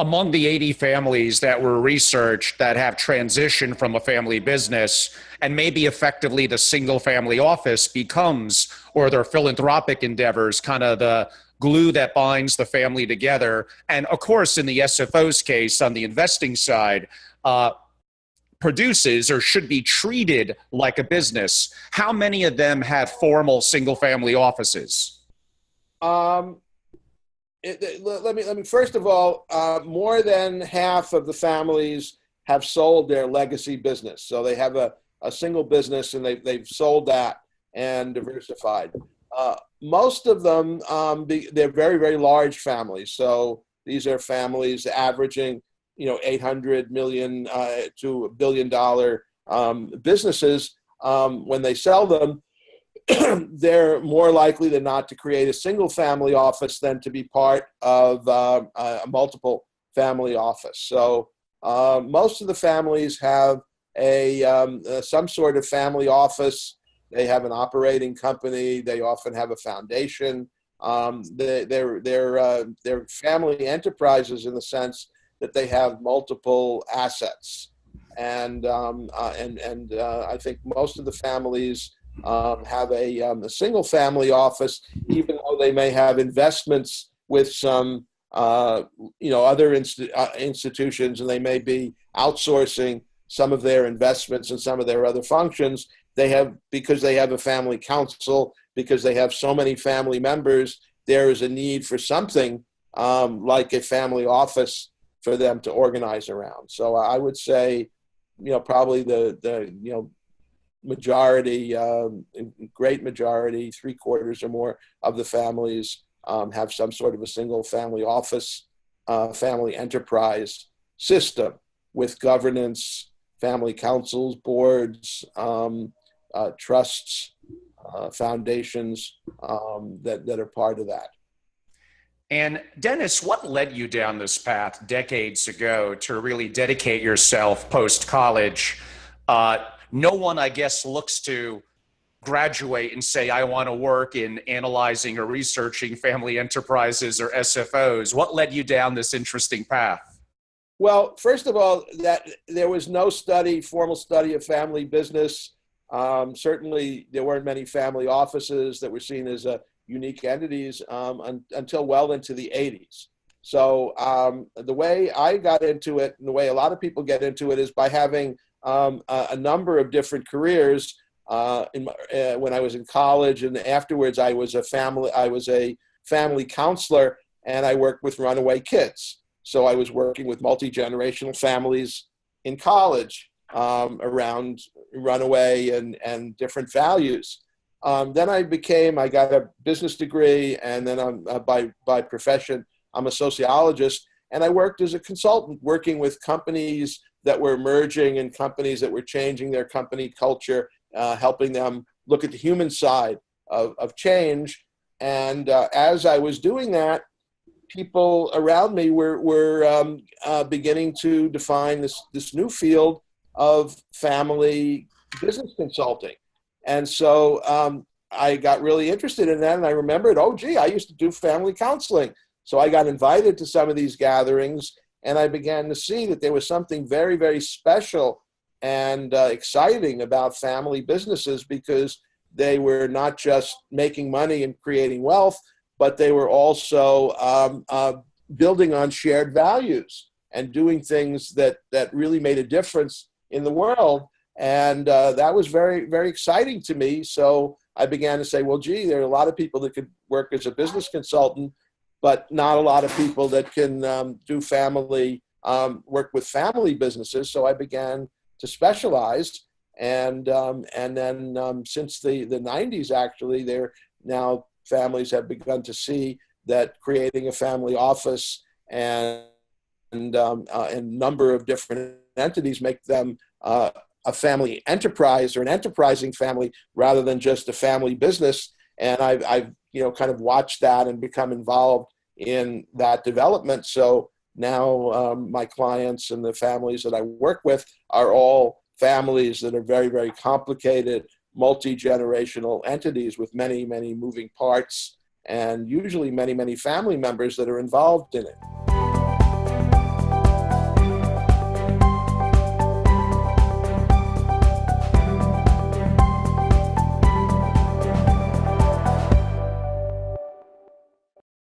among the 80 families that were researched that have transitioned from a family business, and maybe effectively the single family office becomes, or their philanthropic endeavors, kind of the glue that binds the family together. And of course, in the SFO's case, on the investing side, produces or should be treated like a business. How many of them have formal single family offices? Um, let me first of all, more than half of the families have sold their legacy business. So they have a single business and they've sold that and diversified. Most of them, they're very, very large families. So these are families averaging, 800 million to $1 billion businesses. When they sell them, they're more likely than not to create a single family office than to be part of a multiple family office. So most of the families have some sort of family office. They have an operating company. They often have a foundation. They're family enterprises in the sense that they have multiple assets. And I think most of the families have a single family office, even though they may have investments with some other institutions, and they may be outsourcing some of their investments and some of their other functions. Because they have a family council, because they have so many family members, there is a need for something like a family office for them to organize around. So I would say, probably the majority, great majority, 3/4 or more of the families have some sort of a single family office, family enterprise system with governance, family councils, boards, trusts, foundations that are part of that. And Dennis, what led you down this path decades ago to really dedicate yourself post-college? No one, I guess, looks to graduate and say, I want to work in analyzing or researching family enterprises or SFOs. What led you down this interesting path? Well, first of all, that there was no formal study of family business. Certainly, there weren't many family offices that were seen as unique entities until well into the 80s. So the way I got into it, and the way a lot of people get into it, is by having a number of different careers. When I was in college and afterwards, I was a family counselor, and I worked with runaway kids. So I was working with multi-generational families in college around runaway and different values. Then I got a business degree, and then by profession, I'm a sociologist, and I worked as a consultant, working with companies that were emerging and companies that were changing their company culture, helping them look at the human side of change. And as I was doing that, people around me were beginning to define this new field of family business consulting. And so I got really interested in that, and I remembered, I used to do family counseling. So I got invited to some of these gatherings, and I began to see that there was something very, very special and exciting about family businesses, because they were not just making money and creating wealth, but they were also building on shared values and doing things that really made a difference in the world. And that was very, very exciting to me. So I began to say, well, gee, there are a lot of people that could work as a business consultant, but not a lot of people that can do work with family businesses. So I began to specialize. And then since the 90s, actually, now families have begun to see that creating a family office and number of different entities make them a family enterprise or an enterprising family rather than just a family business. And I've kind of watched that and become involved in that development. So now my clients and the families that I work with are all families that are very, very complicated, multi-generational entities with many, many moving parts, and usually many, many family members that are involved in it.